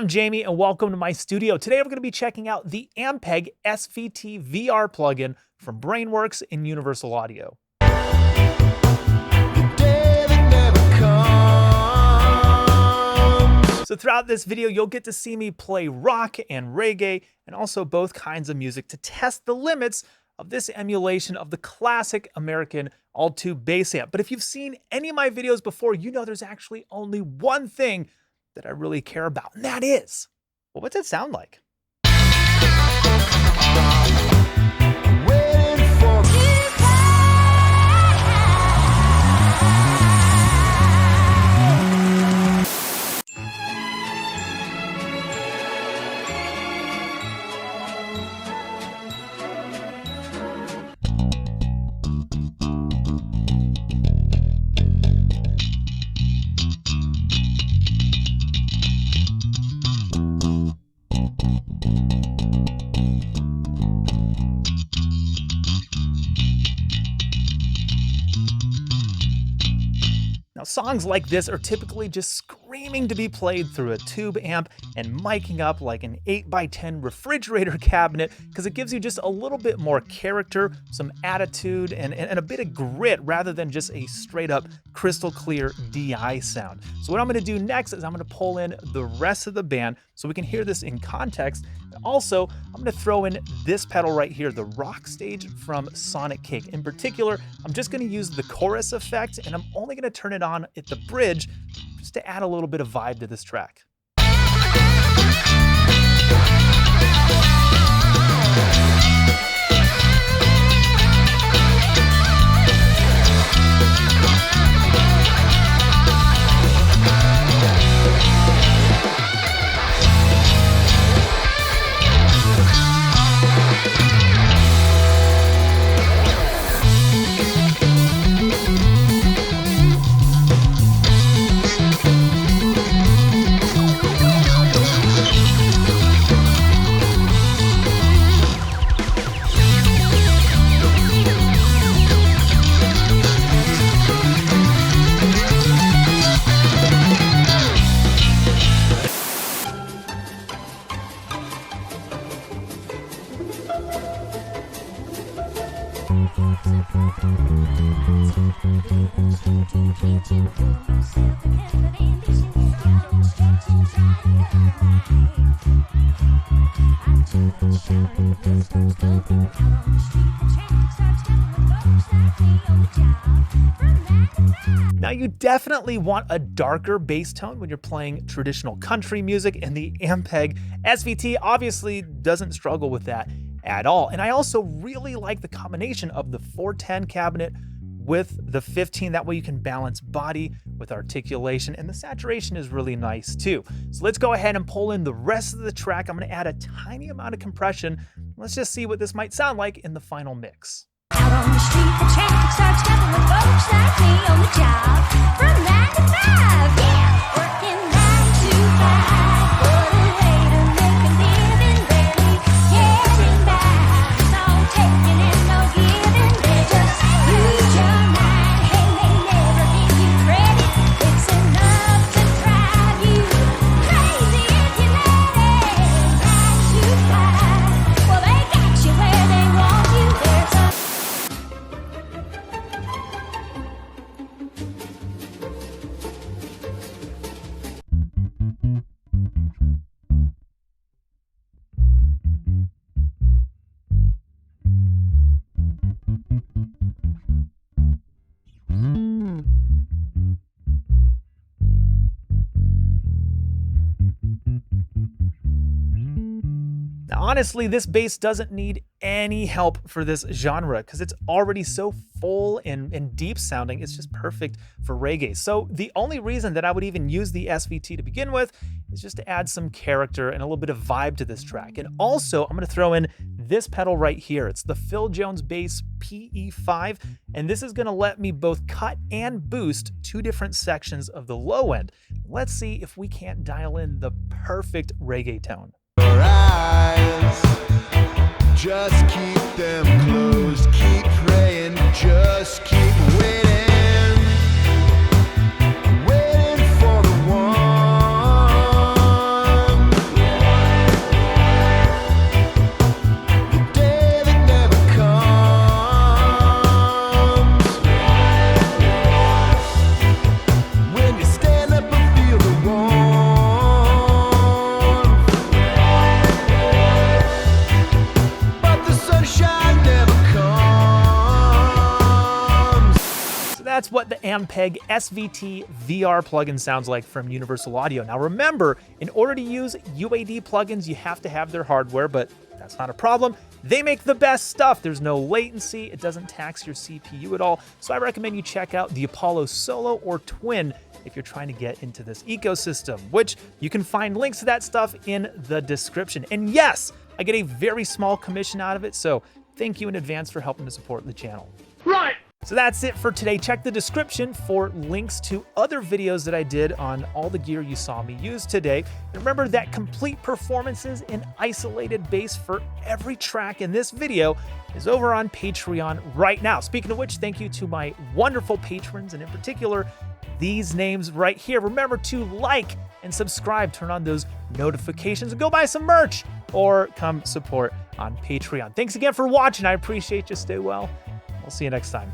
I'm Jamie and welcome to my studio. Today we're going to be checking out the Ampeg SVT VR plugin from Brainworx and Universal Audio. So throughout this video, you'll get to see me play rock and reggae and also both kinds of music to test the limits of this emulation of the classic American all-tube bass amp. But if you've seen any of my videos before, you know there's actually only one thing that I really care about, and that is, well, what's it sound like? Now, songs like this are typically just screaming to be played through a tube amp and miking up like an 8x10 refrigerator cabinet because it gives you just a little bit more character, some attitude, and a bit of grit rather than just a straight up crystal clear DI sound. So what I'm going to do next is I'm going to pull in the rest of the band so we can hear this in context. And also, I'm going to throw in this pedal right here, the rock stage from Sonic Cake. In particular, I'm just going to use the chorus effect, and I'm only going to turn it on at the bridge just to add a little bit of vibe to this track. Now, you definitely want a darker bass tone when you're playing traditional country music, and the Ampeg SVT obviously doesn't struggle with that at all. And I also really like the combination of the 410 cabinet with the 15. That way you can balance body with articulation, and the saturation is really nice too. So let's go ahead and pull in the rest of the track. I'm going to add a tiny amount of compression. Let's just see what this might sound like in the final mix. Out on the street, the traffic starts jumping with folks like me on the job from 9 to 5. Yeah, working 9 to 5. What a way to make a living, barely getting by. It's all taking and no giving. They just use your mind. Hey, they never give you credit. It's enough to drive you crazy if you let it. 9 to 5. Well, they got you where they want you. There's a Honestly, this bass doesn't need any help for this genre because it's already so full and deep sounding. It's just perfect for reggae. So the only reason that I would even use the SVT to begin with is just to add some character and a little bit of vibe to this track. And also, I'm going to throw in this pedal right here. It's the Phil Jones Bass PE5, and this is going to let me both cut and boost two different sections of the low end. Let's see if we can't dial in the perfect reggae tone. Your eyes, just keep them closed, keep praying, just keep waiting, waiting for the one. that's what the Ampeg SVT VR plugin sounds like from Universal Audio. Now remember, in order to use UAD plugins, you have to have their hardware, but that's not a problem. They make the best stuff. There's no latency. It doesn't tax your CPU at all. So I recommend you check out the Apollo Solo or Twin if you're trying to get into this ecosystem, which you can find links to that stuff in the description. And yes, I get a very small commission out of it, so thank you in advance for helping to support the channel. Right. So that's it for today. Check the description for links to other videos that I did on all the gear you saw me use today. And remember that complete performances in isolated bass for every track in this video is over on Patreon right now. Speaking of which, thank you to my wonderful patrons, and in particular, these names right here. Remember to like and subscribe, turn on those notifications, and go buy some merch or come support on Patreon. Thanks again for watching. I appreciate you. Stay well. I'll see you next time.